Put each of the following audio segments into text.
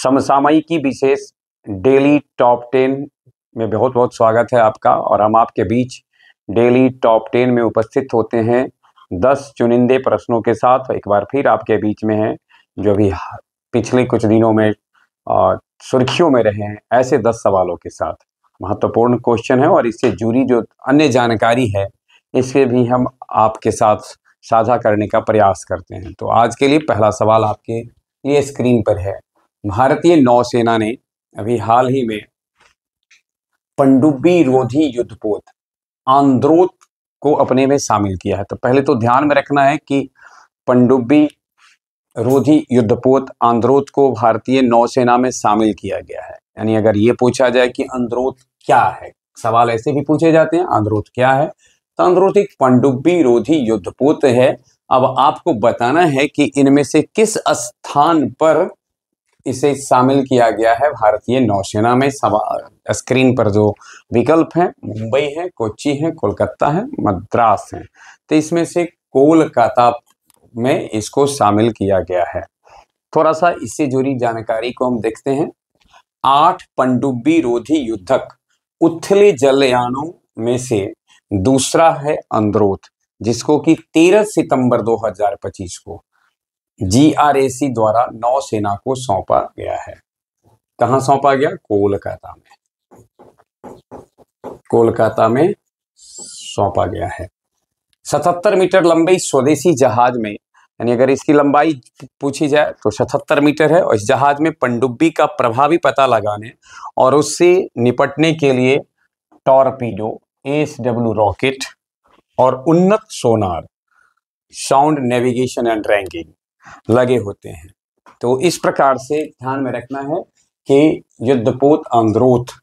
समसामयिकी विशेष daily top 10 में बहुत बहुत स्वागत है आपका। और हम आपके बीच डेली टॉप 10 में उपस्थित होते हैं 10 चुनिंदे प्रश्नों के साथ। एक बार फिर आपके बीच में है जो भी पिछले कुछ दिनों में सुर्खियों में रहे हैं, ऐसे 10 सवालों के साथ महत्वपूर्ण क्वेश्चन है और इससे जुड़ी जो अन्य जानकारी है इसके भी हम आपके साथ साझा करने का प्रयास करते हैं। तो आज के लिए पहला सवाल आपके लिए स्क्रीन पर है। भारतीय नौसेना ने अभी हाल ही में पनडुब्बी रोधी युद्धपोत आंद्रोथ को अपने में शामिल किया है। तो पहले तो ध्यान में रखना है कि पनडुब्बी रोधी युद्धपोत आंद्रोथ को भारतीय नौसेना में शामिल किया गया है। यानी अगर ये पूछा जाए कि आंद्रोथ क्या है, सवाल ऐसे भी पूछे जाते हैं, आंद्रोथ क्या है, तो आंद्रोथ एक पनडुब्बी रोधी युद्धपोत है। अब आपको बताना है कि इनमें से किस स्थान पर इसे शामिल किया गया है भारतीय नौसेना में। स्क्रीन पर जो विकल्प हैं मुंबई है, कोच्चि है, कोलकाता है, मद्रास है। तो इसमें से कोलकाता में इसको शामिल किया गया है। थोड़ा सा इससे जुड़ी जानकारी को हम देखते हैं। 8 पनडुब्बी रोधी युद्धक उथले जलयानों में से दूसरा है आंद्रोथ, जिसको कि 13 सितंबर 2025 को GRAC द्वारा नौसेना को सौंपा गया है। कहां सौंपा गया? कोलकाता में। कोलकाता में सौंपा गया है। 77 मीटर लंबे स्वदेशी जहाज में, यानी अगर इसकी लंबाई पूछी जाए तो 77 मीटर है। और इस जहाज में पनडुब्बी का प्रभावी पता लगाने और उससे निपटने के लिए टॉरपीडो, ASW रॉकेट और उन्नत सोनार, साउंड नेविगेशन एंड रैंकिंग लगे होते हैं। तो इस प्रकार से ध्यान में रखना है कि युद्धपोत आंद्रोथ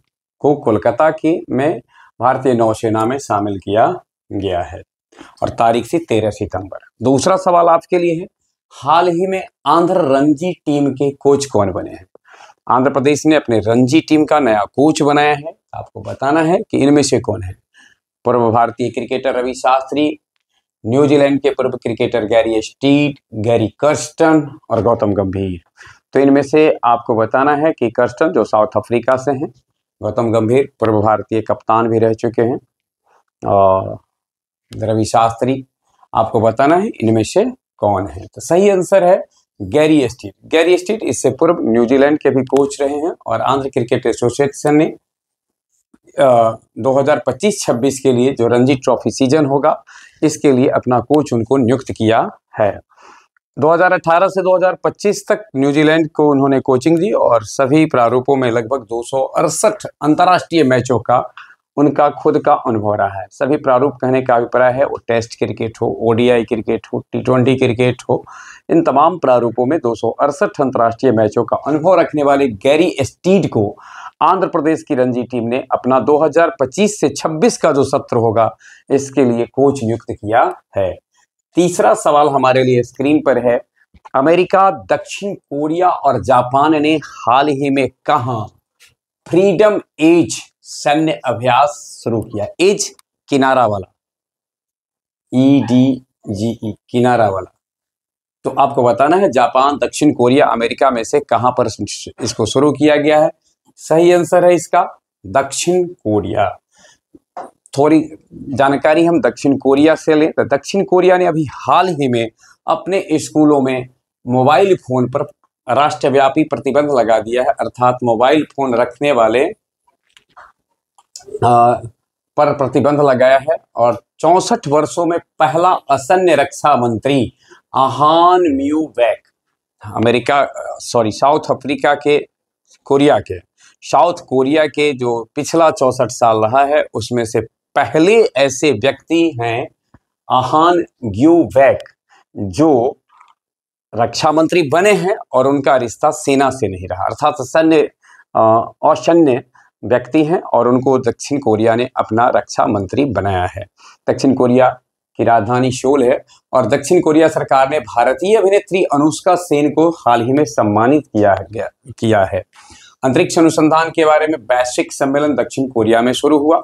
को कोलकाता की में भारतीय नौसेना में शामिल किया गया है और तारीख से 13 सितंबर। दूसरा सवाल आपके लिए है, हाल ही में आंध्र रणजी टीम के कोच कौन बने हैं? आंध्र प्रदेश ने अपने रणजी टीम का नया कोच बनाया है। आपको बताना है कि इनमें से कौन है। पूर्व भारतीय क्रिकेटर रवि शास्त्री, न्यूजीलैंड के पूर्व cricketer Gary stead, Gary Kirsten और गौतम गंभीर। तो इनमें से आपको बताना है कि कर्स्टन जो साउथ अफ्रीका से हैं, गौतम गंभीर पूर्व भारतीय कप्तान भी रह चुके हैं, और रवि शास्त्री आपको बताना है इनमें से कौन है। तो सही आंसर है गैरी स्टीड। गैरी स्टीड इससे पूर्व न्यूजीलैंड के भी कोच रहे हैं और आंध्र क्रिकेट एसोसिएशन ने 2025-26 के लिए जो रणजी ट्रॉफी सीजन होगा इसके लिए अपना कोच उनको नियुक्त किया है। 2018 से 2025 तक न्यूजीलैंड को उन्होंने कोचिंग दी और सभी प्रारूपों में लगभग 268 अंतर्राष्ट्रीय मैचों का उनका खुद का अनुभव रहा है। सभी प्रारूप कहने का अभिप्राय है वो टेस्ट क्रिकेट हो, ODI क्रिकेट हो, T20 क्रिकेट हो, इन तमाम प्रारूपों में 268 अंतर्राष्ट्रीय मैचों का अनुभव रखने वाले गैरी स्टीड को आंध्र प्रदेश की रणजी टीम ने अपना 2025 से 26 का जो सत्र होगा इसके लिए कोच नियुक्त किया है। तीसरा सवाल हमारे लिए स्क्रीन पर है। अमेरिका, दक्षिण कोरिया और जापान ने हाल ही में कहां फ्रीडम एज सैन्य अभ्यास शुरू किया? एज किनारा वाला, EDGE किनारा वाला। तो आपको बताना है जापान, दक्षिण कोरिया, अमेरिका में से कहां पर इसको शुरू किया गया है। सही आंसर है इसका दक्षिण कोरिया। थोड़ी जानकारी हम दक्षिण कोरिया से लें तो दक्षिण कोरिया ने अभी हाल ही में अपने स्कूलों में मोबाइल फोन पर राष्ट्रव्यापी प्रतिबंध लगा दिया है। अर्थात मोबाइल फोन रखने वाले पर प्रतिबंध लगाया है। और 64 वर्षों में पहला असैन्य रक्षा मंत्री अहान म्यू वैक साउथ कोरिया के जो पिछला 64 साल रहा है उसमें से पहले ऐसे व्यक्ति हैं अहान ग्यू वैक जो रक्षा मंत्री बने हैं और उनका रिश्ता सेना से नहीं रहा, अर्थात असैन्य व्यक्ति हैं और उनको दक्षिण कोरिया ने अपना रक्षा मंत्री बनाया है। दक्षिण कोरिया की राजधानी सोल है और दक्षिण कोरिया सरकार ने भारतीय अभिनेत्री अनुष्का सेन को हाल ही में सम्मानित किया है। अंतरिक्ष अनुसंधान के बारे में वैश्विक सम्मेलन दक्षिण कोरिया में शुरू हुआ।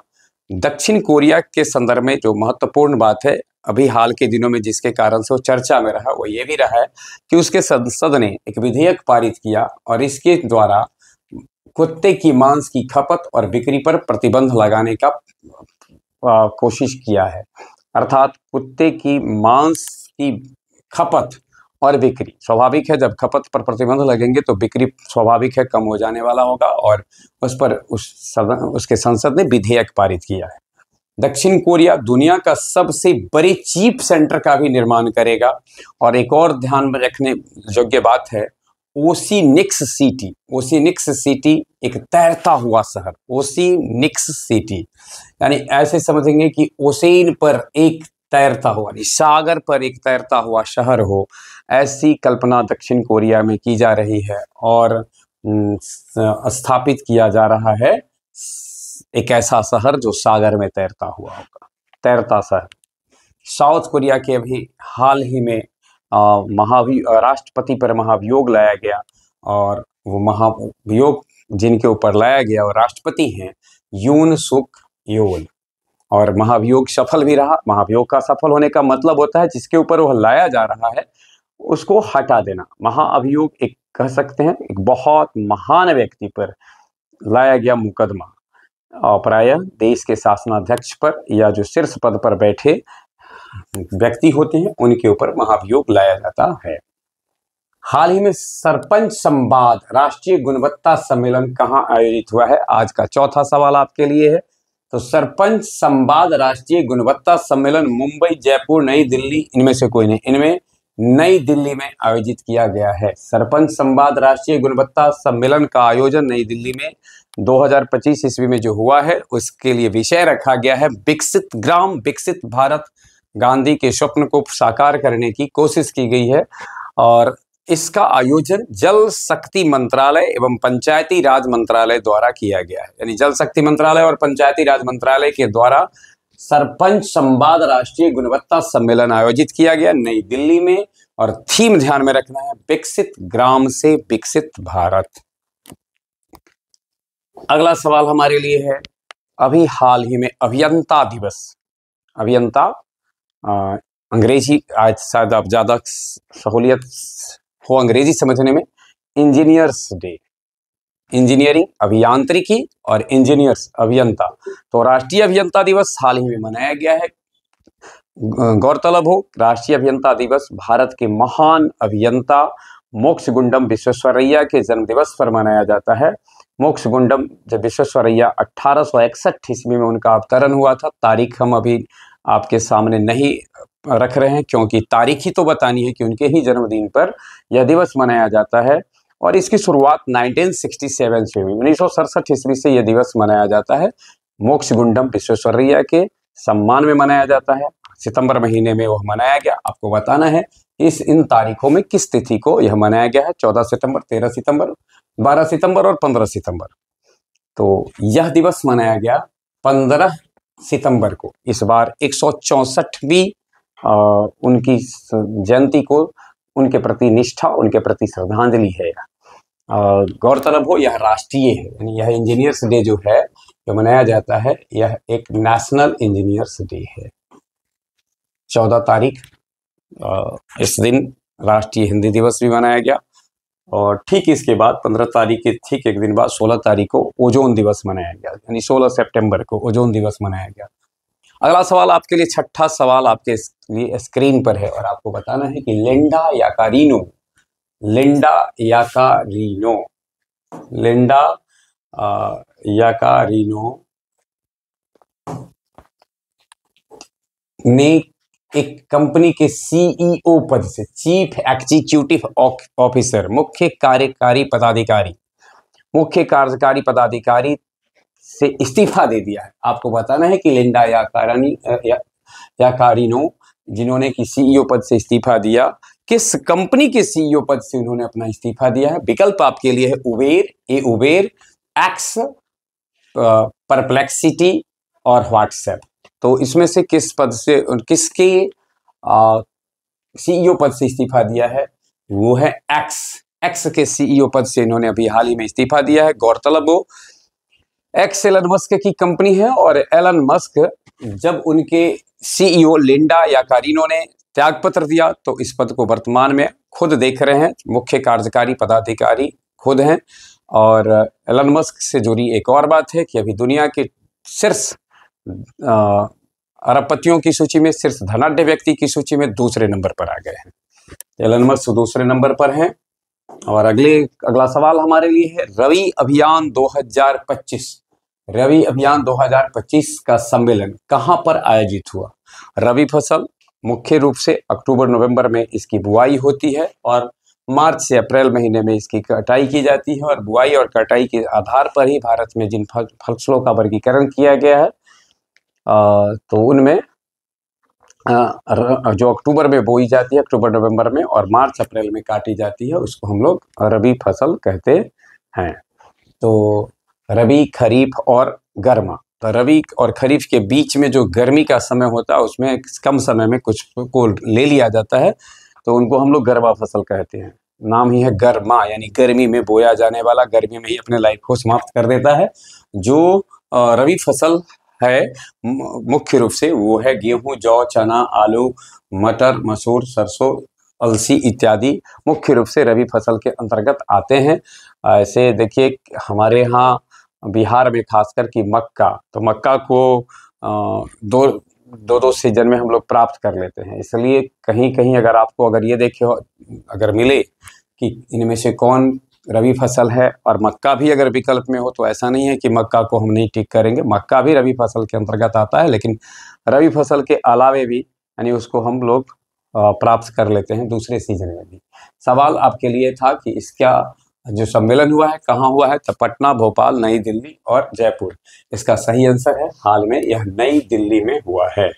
दक्षिण कोरिया के संदर्भ में जो महत्वपूर्ण बात है, अभी हाल के दिनों में जिसके कारण से वो चर्चा में रहा वो ये भी रहा है कि उसके संसद ने एक विधेयक पारित किया और इसके द्वारा कुत्ते की मांस की खपत और बिक्री पर प्रतिबंध लगाने का कोशिश किया है। अर्थात कुत्ते की मांस की खपत और बिक्री, स्वाभाविक है जब खपत पर प्रतिबंध लगेंगे तो बिक्री स्वाभाविक है कम हो जाने वाला होगा, और उस पर उसके संसद ने विधेयक पारित किया है। दक्षिण कोरिया दुनिया का सबसे बड़े चीप सेंटर का भी निर्माण करेगा। और एक और ध्यान में रखने योग्य बात है, ओशिनिक्स सिटी। ओशिनिक्स सिटी एक तैरता हुआ शहर, ओशिनिक्स सिटी, यानी ऐसे समझेंगे कि ओसेन पर एक तैरता हुआ, सागर पर एक तैरता हुआ शहर हो, ऐसी कल्पना दक्षिण कोरिया में की जा रही है और स्थापित किया जा रहा है एक ऐसा शहर जो सागर में तैरता हुआ होगा, तैरता शहर। साउथ कोरिया के अभी हाल ही में राष्ट्रपति पर महाभियोग लाया गया, और वो महाभियोग जिनके ऊपर लाया गया वो राष्ट्रपति हैं यून सुक योल, और महाभियोग सफल भी रहा। महाभियोग का सफल होने का मतलब होता है जिसके ऊपर वो लाया जा रहा है उसको हटा देना। महाअभियोग एक कह सकते हैं एक बहुत महान व्यक्ति पर लाया गया मुकदमा, प्रायः देश के शासनाध्यक्ष पर या जो शीर्ष पद पर बैठे व्यक्ति होते हैं उनके ऊपर महाभियोग लाया जाता है। हाल ही में सरपंच संवाद राष्ट्रीय गुणवत्ता सम्मेलन कहाँ आयोजित हुआ है, आज का चौथा सवाल आपके लिए है। तो सरपंच संवाद राष्ट्रीय गुणवत्ता सम्मेलन मुंबई, जयपुर, नई दिल्ली, इनमें से कोई नहीं, इनमें नई दिल्ली में आयोजित किया गया है। सरपंच संवाद राष्ट्रीय गुणवत्ता सम्मेलन का आयोजन नई दिल्ली में 2025 ईस्वी में जो हुआ है उसके लिए विषय रखा गया है विकसित ग्राम विकसित भारत। गांधी के स्वप्न को साकार करने की कोशिश की गई है, और इसका आयोजन जल शक्ति मंत्रालय एवं पंचायती राज मंत्रालय द्वारा किया गया है। यानी जल शक्ति मंत्रालय और पंचायती राज मंत्रालय के द्वारा सरपंच संवाद राष्ट्रीय गुणवत्ता सम्मेलन आयोजित किया गया नई दिल्ली में, और थीम ध्यान में रखना है विकसित ग्राम से विकसित भारत। अगला सवाल हमारे लिए है, अभी हाल ही में अभियंता दिवस, अभियंता अंग्रेजी आज शायद आप ज्यादा सहूलियत हो अंग्रेजी समझने में, इंजीनियर्स डे, इंजीनियरिंग अभियांत्रिकी और इंजीनियर्स अभियंता, तो राष्ट्रीय अभियंता दिवस हाल ही में मनाया गया है। गौरतलब हो राष्ट्रीय अभियंता दिवस भारत के महान अभियंता मोक्षगुंडम विश्वेश्वरैया के जन्म दिवस पर मनाया जाता है। मोक्षगुंडम जब विश्वेश्वरैया 1861 ईस्वी में उनका अवतरण हुआ था। तारीख हम अभी आपके सामने नहीं रख रहे हैं क्योंकि तारीख ही तो बतानी है कि उनके ही जन्मदिन पर यह दिवस मनाया जाता है, और इसकी शुरुआत 1967 से हुई। 1967 ईस्वी से यह दिवस मनाया जाता है। मोक्षगुंडम विश्वेश्वरैया के सम्मान में मनाया जाता है। सितंबर महीने में वह मनाया गया। आपको बताना है इन तारीखों में किस तिथि को यह मनाया गया है, 14 सितंबर, 13 सितंबर, 12 सितंबर और 15 सितंबर। तो यह दिवस मनाया गया 15 सितंबर को। इस बार 164वीं उनकी जयंती को उनके प्रति निष्ठा, उनके प्रति श्रद्धांजलि है। गौरतलब हो यह राष्ट्रीय है, यानी यह इंजीनियर्स डे जो है जो मनाया जाता है यह एक नेशनल इंजीनियर्स डे है। 14 तारीख इस दिन राष्ट्रीय हिंदी दिवस भी मनाया गया, और ठीक इसके बाद 15 तारीख के ठीक एक दिन बाद 16 तारीख को ओजोन दिवस मनाया गया, यानी 16 सितंबर को ओजोन दिवस मनाया गया। अगला सवाल आपके लिए, छठा सवाल आपके लिए स्क्रीन पर है, और आपको बताना है कि Linda Yaccarino, Linda Yaccarino, Linda Yaccarino ने एक कंपनी के सीईओ पद से, चीफ एग्जीक्यूटिव ऑफिसर, मुख्य कार्यकारी पदाधिकारी से इस्तीफा दे दिया है। आपको बताना है कि लिंडा याकारिनो जिन्होंने कि सीईओ पद से इस्तीफा दिया, किस कंपनी के सीईओ पद से उन्होंने अपना इस्तीफा दिया है। विकल्प आपके लिए है उबेर, एक्स, परप्लेक्सिटी और व्हाट्सएप। तो इसमें से किस पद से, किसके सीईओ पद से इस्तीफा दिया है, वो है एक्स के सीईओ पद से इन्होंने अभी हाल ही में इस्तीफा दिया है। गौरतलब हो एक्स एलन मस्क की कंपनी है, और एलन मस्क जब उनके सीईओ लिंडा याकारिनो ने त्यागपत्र दिया, तो इस पद को वर्तमान में खुद देख रहे हैं, मुख्य कार्यकारी पदाधिकारी खुद हैं। और एलन मस्क से जुड़ी एक और बात है कि अभी दुनिया के शीर्ष अरबपतियों की सूची में, शीर्ष धनाढ्य व्यक्ति की सूची में दूसरे नंबर पर आ गए हैं। एलन मस्क दूसरे नंबर पर हैं। और अगला सवाल हमारे लिए है रवि अभियान 2025। रवि अभियान 2025 का सम्मेलन कहां पर आयोजित हुआ? रवि फसल मुख्य रूप से अक्टूबर नवंबर में इसकी बुआई होती है और मार्च से अप्रैल महीने में इसकी कटाई की जाती है। और बुआई और कटाई के आधार पर ही भारत में जिन फसलों का वर्गीकरण किया गया है, तो उनमें जो अक्टूबर में बोई जाती है, अक्टूबर नवंबर में, और मार्च अप्रैल में काटी जाती है, उसको हम लोग रबी फसल कहते हैं। तो रबी, खरीफ और गर्मा, तो रबी और खरीफ के बीच में जो गर्मी का समय होता है उसमें कम समय में कुछ को ले लिया जाता है, तो उनको हम लोग गर्मा फसल कहते हैं। नाम ही है गर्मा, यानी गर्मी में बोया जाने वाला, गर्मी में ही अपने लाइफ को समाप्त कर देता है। जो रबी फसल है मुख्य रूप से वो है गेहूं, जौ, चना, आलू, मटर, मसूर, सरसों, अलसी इत्यादि मुख्य रूप से रबी फसल के अंतर्गत आते हैं। ऐसे देखिए हमारे यहाँ बिहार में खासकर कि मक्का, तो मक्का को दो सीजन में हम लोग प्राप्त कर लेते हैं। इसलिए कहीं कहीं अगर आपको ये देखे अगर मिले कि इनमें से कौन रबी फसल है और मक्का भी अगर विकल्प में हो, तो ऐसा नहीं है कि मक्का को हम नहीं टिक करेंगे, मक्का भी रबी फसल के अंतर्गत आता है, लेकिन रबी फसल के अलावे भी यानी उसको हम लोग प्राप्त कर लेते हैं दूसरे सीजन में भी। सवाल आपके लिए था कि इसका जो सम्मेलन हुआ है कहाँ हुआ है, तो पटना, भोपाल, नई दिल्ली और जयपुर। इसका सही आंसर है हाल में यह नई दिल्ली में हुआ है।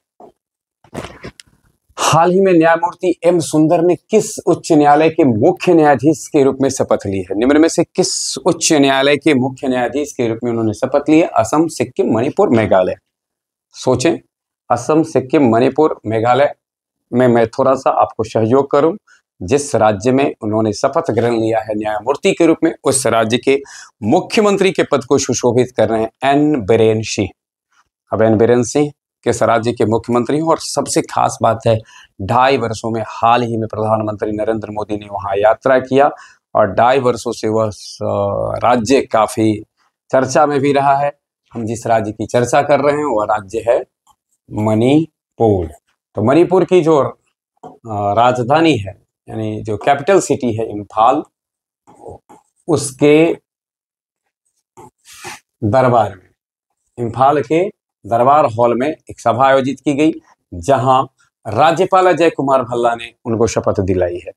हाल ही में न्यायमूर्ति एम सुंदर ने किस उच्च न्यायालय के मुख्य न्यायाधीश के रूप में शपथ ली है? निम्न में से किस उच्च न्यायालय के मुख्य न्यायाधीश के रूप में उन्होंने शपथ ली है? असम, सिक्किम, मणिपुर, मेघालय। सोचें, असम, सिक्किम, मणिपुर, मेघालय में मैं थोड़ा सा आपको सहयोग करूं। जिस राज्य में उन्होंने शपथ ग्रहण लिया है न्यायमूर्ति के रूप में, उस राज्य के मुख्यमंत्री के पद को सुशोभित कर रहे हैं एन बीरेन सिंह। अब एन बीरेन सिंह किस राज्य के मुख्यमंत्री हैं? और सबसे खास बात है 2.5 वर्षों में हाल ही में प्रधानमंत्री नरेंद्र मोदी ने वहां यात्रा किया और 2.5 वर्षों से वह राज्य काफी चर्चा में भी रहा है। हम जिस राज्य की चर्चा कर रहे हैं वह राज्य है मणिपुर। तो मणिपुर की जो राजधानी है यानी जो कैपिटल सिटी है इम्फाल, उसके दरबार में, इम्फाल के दरबार हॉल में एक सभा आयोजित की गई, जहां राज्यपाल अजय कुमार भल्ला ने उनको शपथ दिलाई है।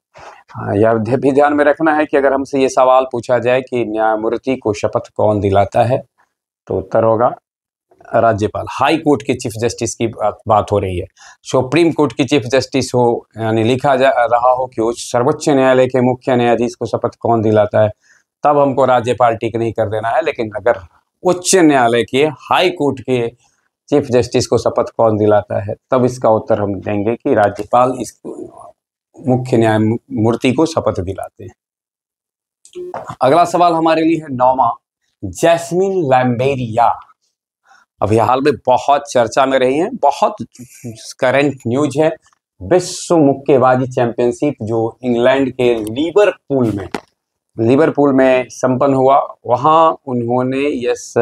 यह भी ध्यान में रखना है कि अगर हमसे ये सवाल पूछा जाए कि न्यायमूर्ति को शपथ कौन दिलाता है, तो उत्तर होगा राज्यपाल। हाई कोर्ट के चीफ जस्टिस की बात हो रही है, सुप्रीम कोर्ट की चीफ जस्टिस हो, यानी लिखा जा रहा हो कि सर्वोच्च न्यायालय के मुख्य न्यायाधीश को शपथ कौन दिलाता है, तब हमको राज्यपाल टिक नहीं कर देना है। लेकिन अगर उच्च न्यायालय के, हाई कोर्ट के चीफ जस्टिस को शपथ कौन दिलाता है, तब इसका उत्तर हम देंगे कि राज्यपाल इस मुख्य न्यायमूर्ति को शपथ दिलाते हैं। अगला सवाल हमारे लिए है 9वां, जैस्मिन लैम्बेरिया अभी हाल में बहुत चर्चा में रही है, बहुत करंट न्यूज है। विश्व मुक्केबाजी चैंपियनशिप जो इंग्लैंड के लिवरपूल में संपन्न हुआ, वहां उन्होंने यस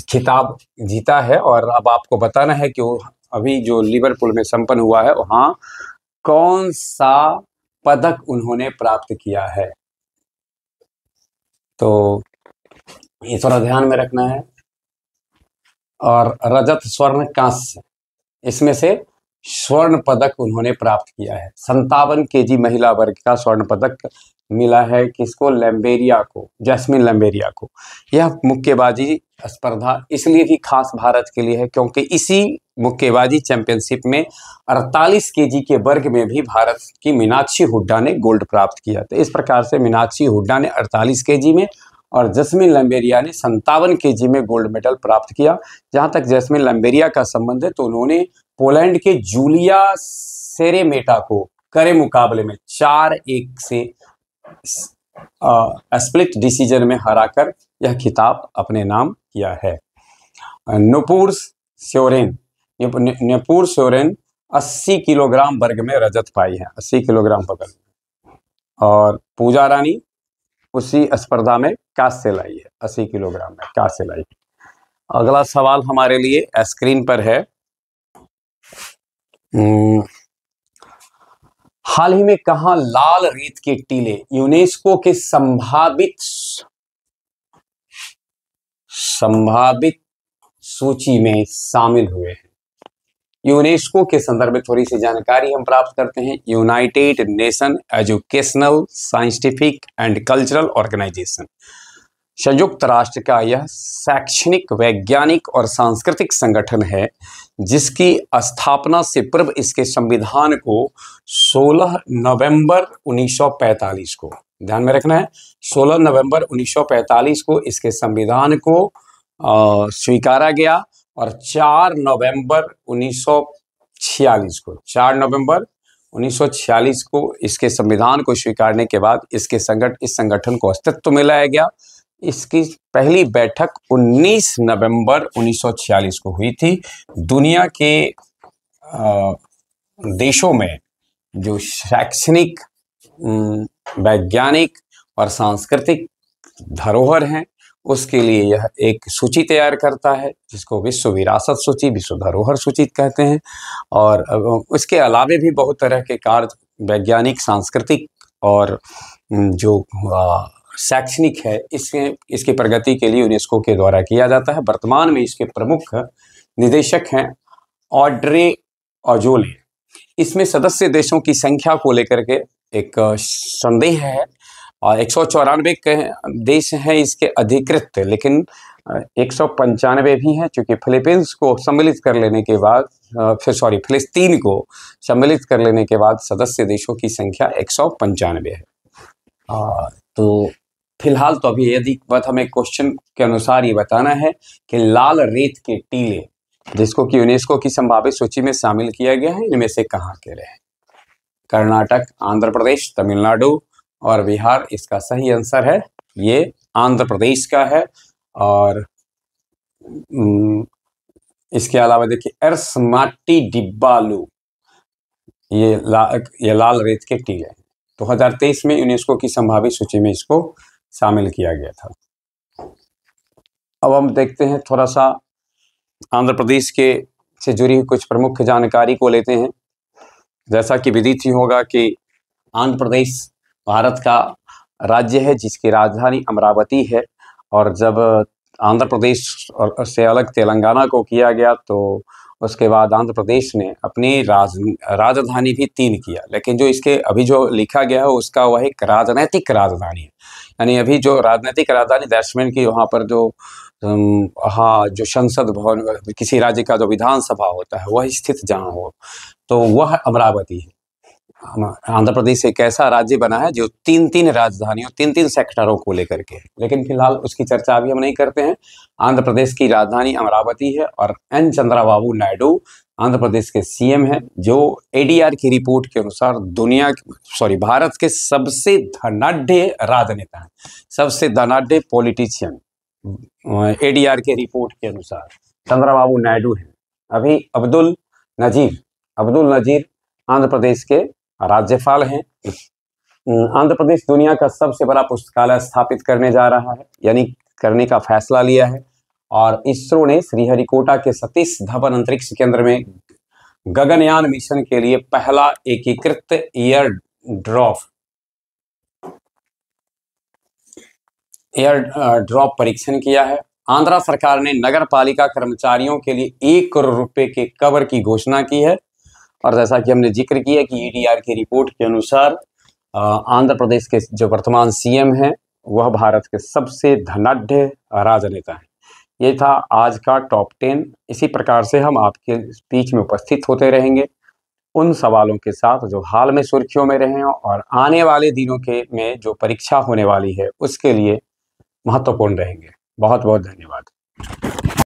खिताब जीता है। और अब आपको बताना है कि अभी जो लिवरपूल में संपन्न हुआ है वहां कौन सा पदक उन्होंने प्राप्त किया है, तो ये थोड़ा ध्यान में रखना है। और रजत, स्वर्ण, कांस्य, इसमें से स्वर्ण पदक उन्होंने प्राप्त किया है। 57 केजी महिला वर्ग का स्वर्ण पदक मिला है किसको? लैम्बेरिया को, जैस्मिन लैम्बेरिया को। यह मुक्केबाजी स्पर्धा इसलिए भी खास भारत के लिए है क्योंकि इसी मुक्केबाजी चैंपियनशिप में 48 केजी के वर्ग में भी भारत की मीनाक्षी हुड्डा ने गोल्ड प्राप्त किया। तो इस प्रकार से मीनाक्षी हुड्डा ने 48 केजी में और जैस्मिन लैम्बेरिया ने 57 केजी में गोल्ड मेडल प्राप्त किया। जहां तक जैस्मिन लैम्बेरिया का संबंध है, तो उन्होंने पोलैंड के जूलिया सेरेमेटा को कड़े मुकाबले में 4-1 से स्प्लिट डिसीजन में हराकर यह खिताब अपने नाम किया है। नुपुर सोरेन, नुपुर सोरेन 80 किलोग्राम वर्ग में रजत पाई है, 80 किलोग्राम वर्ग में। और पूजा रानी उसी स्पर्धा में कांस्य लाई है, 80 किलोग्राम में कांस्य लाई। अगला सवाल हमारे लिए स्क्रीन पर है। हाल ही में कहां लाल रेत के टीले यूनेस्को के संभावित सूची में शामिल हुए हैं? यूनेस्को के संदर्भ में थोड़ी सी जानकारी हम प्राप्त करते हैं। United Nation Educational, Scientific and Cultural Organisation, संयुक्त राष्ट्र का यह शैक्षणिक, वैज्ञानिक और सांस्कृतिक संगठन है जिसकी स्थापना से पूर्व इसके संविधान को 16 नवंबर 1945 को, ध्यान में रखना है, 16 नवंबर 1945 को इसके संविधान को स्वीकारा गया और 4 नवंबर 1946 को, 4 नवंबर 1946 को इसके संविधान को स्वीकारने के बाद इस संगठन को अस्तित्व में लाया गया। इसकी पहली बैठक 19 नवंबर 1946 को हुई थी। दुनिया के देशों में जो शैक्षणिक, वैज्ञानिक और सांस्कृतिक धरोहर हैं उसके लिए यह एक सूची तैयार करता है जिसको विश्व विरासत सूची, विश्व धरोहर सूची कहते हैं। और उसके अलावे भी बहुत तरह के कार्य वैज्ञानिक, सांस्कृतिक और जो शैक्षणिक है इसकी प्रगति के लिए यूनेस्को के द्वारा किया जाता है। वर्तमान में इसके प्रमुख निदेशक हैं ऑड्रे अजोले। इसमें सदस्य देशों की संख्या को लेकर के एक संदेह है और 194 देश हैं इसके अधिकृत, लेकिन 195 भी हैं, क्योंकि फिलीपींस को सम्मिलित कर लेने के बाद फिलिस्तीन को सम्मिलित कर लेने के बाद सदस्य देशों की संख्या 195 है। तो फिलहाल तो अभी यदि बात हमें क्वेश्चन के अनुसार ये बताना है कि लाल रेत के टीले जिसको कि यूनेस्को की संभावित सूची में शामिल किया गया है, इनमें से कहाँ के रहे? कर्नाटक, आंध्र प्रदेश, तमिलनाडु और बिहार इसका सही आंसर है। ये आंध्र प्रदेश का है। और इसके अलावा देखिए एरसमाटी डिब्बालू, ये लाल रेत के टीले 2023 में यूनेस्को की संभावित सूची में इसको शामिल किया गया था। अब हम देखते हैं थोड़ा सा आंध्र प्रदेश के से जुड़ी हुई कुछ प्रमुख जानकारी को लेते हैं। जैसा कि विदित ही होगा कि आंध्र प्रदेश भारत का राज्य है जिसकी राजधानी अमरावती है। और जब आंध्र प्रदेश से अलग तेलंगाना को किया गया तो उसके बाद आंध्र प्रदेश ने अपनी राजधानी भी 3 किया, लेकिन जो इसके अभी जो लिखा गया है उसका वह एक राजनैतिक राजधानी है। यानी अभी जो राजनीतिक राजधानी दैट्समैन की वहाँ पर जो जो संसद भवन, किसी राज्य का जो विधानसभा होता है वह स्थित जहाँ हो तो वह अमरावती है। आंध्र प्रदेश एक ऐसा राज्य बना है जो 3-3 राजधानियों, 3-3 सेक्टरों को लेकर के, लेकिन फिलहाल उसकी चर्चा अभी हम नहीं करते हैं। आंध्र प्रदेश की राजधानी अमरावती है और एन चंद्रबाबू नायडू आंध्र प्रदेश के सीएम हैं, जो एडीआर की रिपोर्ट के अनुसार भारत के सबसे धनाढ्य राजनेता हैं, सबसे धनाढ्य पॉलिटिशियन एडीआर के रिपोर्ट के अनुसार चंद्रबाबू नायडू हैं। अभी अब्दुल नजीर आंध्र प्रदेश के राज्यपाल हैं। आंध्र प्रदेश दुनिया का सबसे बड़ा पुस्तकालय स्थापित करने जा रहा है, यानी करने का फैसला लिया है। और इसरो ने श्रीहरिकोटा के सतीश धवन अंतरिक्ष केंद्र में गगनयान मिशन के लिए पहला एकीकृत एयर ड्रॉप परीक्षण किया है। आंध्र सरकार ने नगर पालिका कर्मचारियों के लिए 1 करोड़ रुपए के कवर की घोषणा की है। और जैसा कि हमने जिक्र किया कि ईडीआर की रिपोर्ट के अनुसार आंध्र प्रदेश के जो वर्तमान सीएम हैं वह भारत के सबसे धनाढ्य राजनेता हैं। ये था आज का टॉप 10। इसी प्रकार से हम आपके बीच में उपस्थित होते रहेंगे उन सवालों के साथ जो हाल में सुर्खियों में रहे और आने वाले दिनों में जो परीक्षा होने वाली है उसके लिए महत्वपूर्ण रहेंगे। बहुत बहुत धन्यवाद।